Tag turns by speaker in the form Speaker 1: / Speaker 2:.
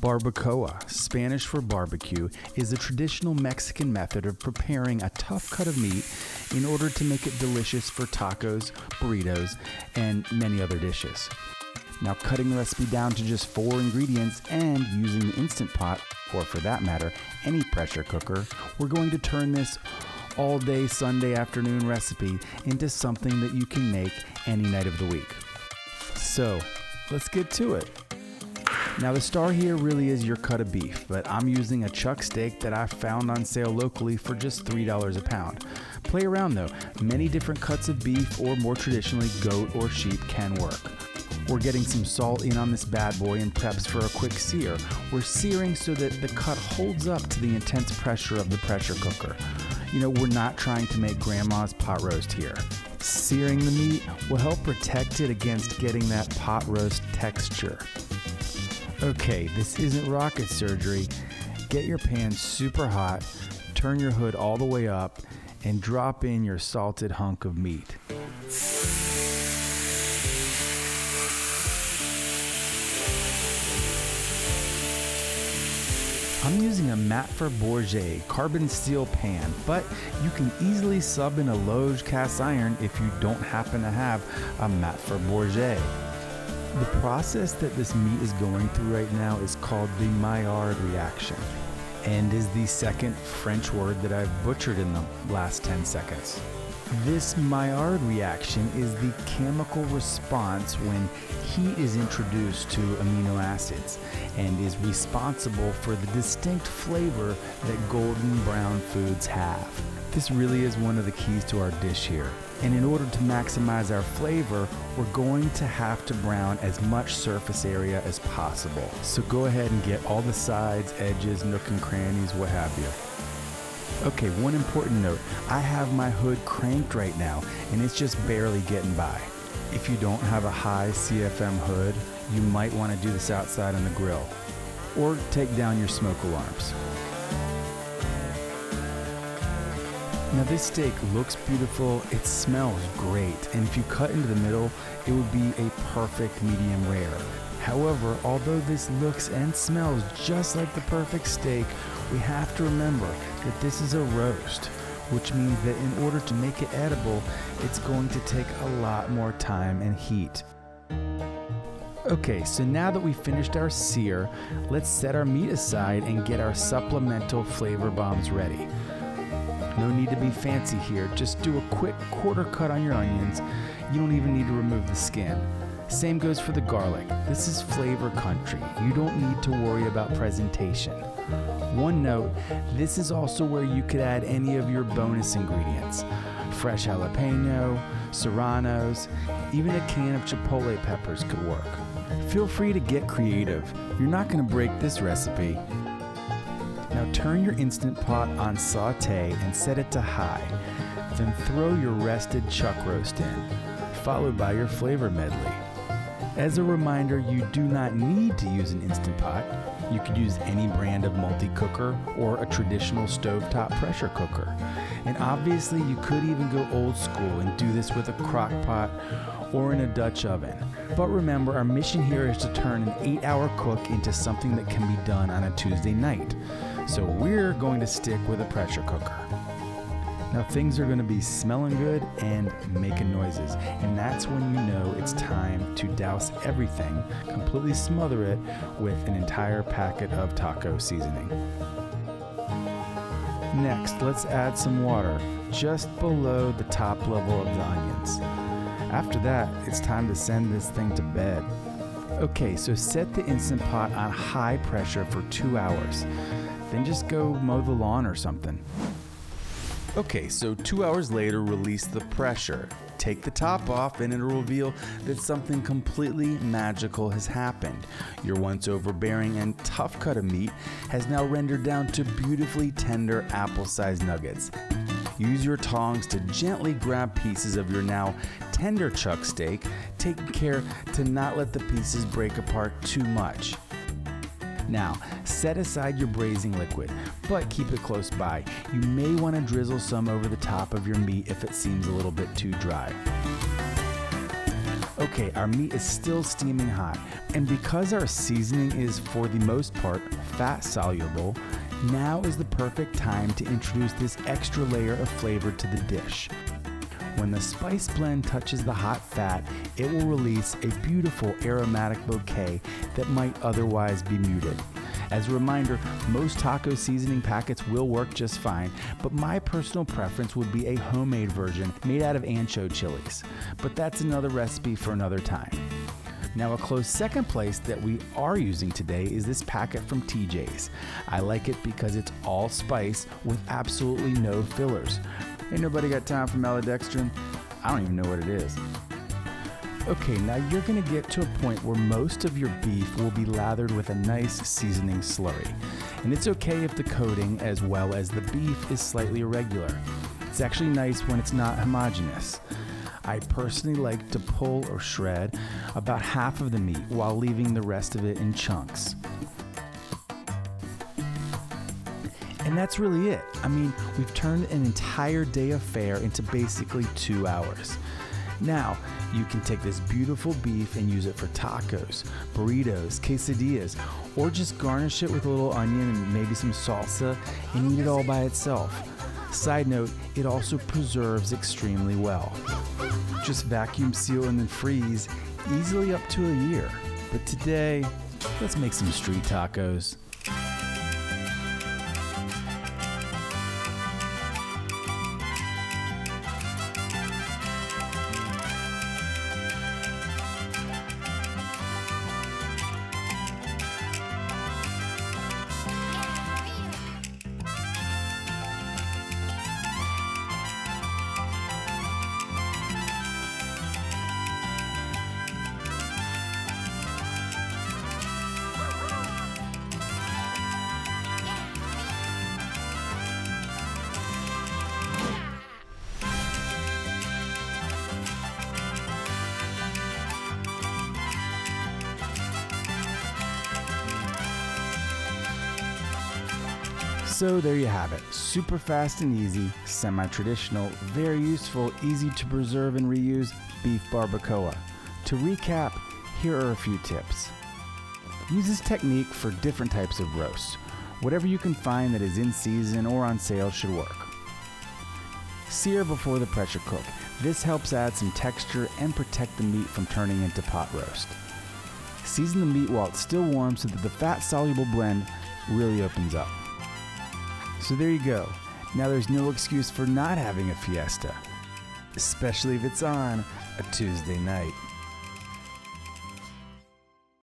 Speaker 1: Barbacoa, Spanish for barbecue, is a traditional Mexican method of preparing a tough cut of meat in order to make it delicious for tacos, burritos, and many other dishes. Now, cutting the recipe down to just 4 ingredients and using the Instant Pot, or for that matter, any pressure cooker, we're going to turn this all-day Sunday afternoon recipe into something that you can make any night of the week. So, let's get to it. Now, the star here really is your cut of beef, but I'm using a chuck steak that I found on sale locally for just $3 a pound. Play around though. Many different cuts of beef, or more traditionally goat or sheep, can work. We're getting some salt in on this bad boy and preps for a quick sear. We're searing so that the cut holds up to the intense pressure of the pressure cooker. You know, we're not trying to make grandma's pot roast here. Searing the meat will help protect it against getting that pot roast texture. Okay, this isn't rocket surgery. Get your pan super hot, turn your hood all the way up, and drop in your salted hunk of meat. I'm using a Matfer Bourget carbon steel pan, but you can easily sub in a Loge cast iron if you don't happen to have a Matfer Bourget. The process that this meat is going through right now is called the Maillard reaction, and is the second French word that I've butchered in the last 10 seconds. This Maillard reaction is the chemical response when heat is introduced to amino acids and is responsible for the distinct flavor that golden brown foods have. This really is one of the keys to our dish here. And in order to maximize our flavor, we're going to have to brown as much surface area as possible. So go ahead and get all the sides, edges, nook and crannies, what have you. Okay, one important note. I have my hood cranked right now, and it's just barely getting by. If you don't have a high CFM hood, you might want to do this outside on the grill, or take down your smoke alarms. Now, this steak looks beautiful, it smells great, and if you cut into the middle, it would be a perfect medium rare. However, although this looks and smells just like the perfect steak, we have to remember that this is a roast, which means that in order to make it edible, it's going to take a lot more time and heat. Okay, so now that we've finished our sear, let's set our meat aside and get our supplemental flavor bombs ready. No need to be fancy here, just do a quick quarter cut on your onions. You don't even need to remove the skin. Same goes for the garlic. This is flavor country. You don't need to worry about presentation. One note, this is also where you could add any of your bonus ingredients. Fresh jalapeno, serranos, even a can of chipotle peppers could work. Feel free to get creative. You're not going to break this recipe. Now turn your Instant Pot on saute and set it to high. Then throw your rested chuck roast in, followed by your flavor medley. As a reminder, you do not need to use an Instant Pot. You could use any brand of multi-cooker or a traditional stovetop pressure cooker. And obviously you could even go old school and do this with a crock pot or in a Dutch oven. But remember, our mission here is to turn an 8-hour cook into something that can be done on a Tuesday night. So we're going to stick with a pressure cooker. Now things are going to be smelling good and making noises, and that's when you know it's time to douse everything, completely smother it with an entire packet of taco seasoning. Next, let's add some water just below the top level of the onions. After that, it's time to send this thing to bed. Okay, so set the Instant Pot on high pressure for 2 hours. Then just go mow the lawn or something. Okay, so 2 hours later, release the pressure. Take the top off and it'll reveal that something completely magical has happened. Your once overbearing and tough cut of meat has now rendered down to beautifully tender apple-sized nuggets. Use your tongs to gently grab pieces of your now tender chuck steak, taking care to not let the pieces break apart too much. Now, set aside your braising liquid, but keep it close by. You may want to drizzle some over the top of your meat if it seems a little bit too dry. Okay, our meat is still steaming hot, and because our seasoning is, for the most part, fat soluble, now is the perfect time to introduce this extra layer of flavor to the dish. When the spice blend touches the hot fat, it will release a beautiful aromatic bouquet that might otherwise be muted. As a reminder, most taco seasoning packets will work just fine, but my personal preference would be a homemade version made out of ancho chilies. But that's another recipe for another time. Now, a close second place that we are using today is this packet from TJ's. I like it because it's all spice with absolutely no fillers. Ain't nobody got time for maltodextrin? I don't even know what it is. Okay, now you're gonna get to a point where most of your beef will be lathered with a nice seasoning slurry. And it's okay if the coating as well as the beef is slightly irregular. It's actually nice when it's not homogeneous. I personally like to pull or shred about half of the meat while leaving the rest of it in chunks. And that's really it. I mean, we've turned an entire day of fare into basically 2 hours. Now, you can take this beautiful beef and use it for tacos, burritos, quesadillas, or just garnish it with a little onion and maybe some salsa and eat it all by itself. Side note, it also preserves extremely well. Just vacuum seal and then freeze, easily up to a year. But today, let's make some street tacos. So there you have it. Super fast and easy, semi-traditional, very useful, easy to preserve and reuse beef barbacoa. To recap, here are a few tips. Use this technique for different types of roasts. Whatever you can find that is in season or on sale should work. Sear before the pressure cook. This helps add some texture and protect the meat from turning into pot roast. Season the meat while it's still warm so that the fat-soluble blend really opens up. So there you go. Now there's no excuse for not having a fiesta, especially if it's on a Tuesday night.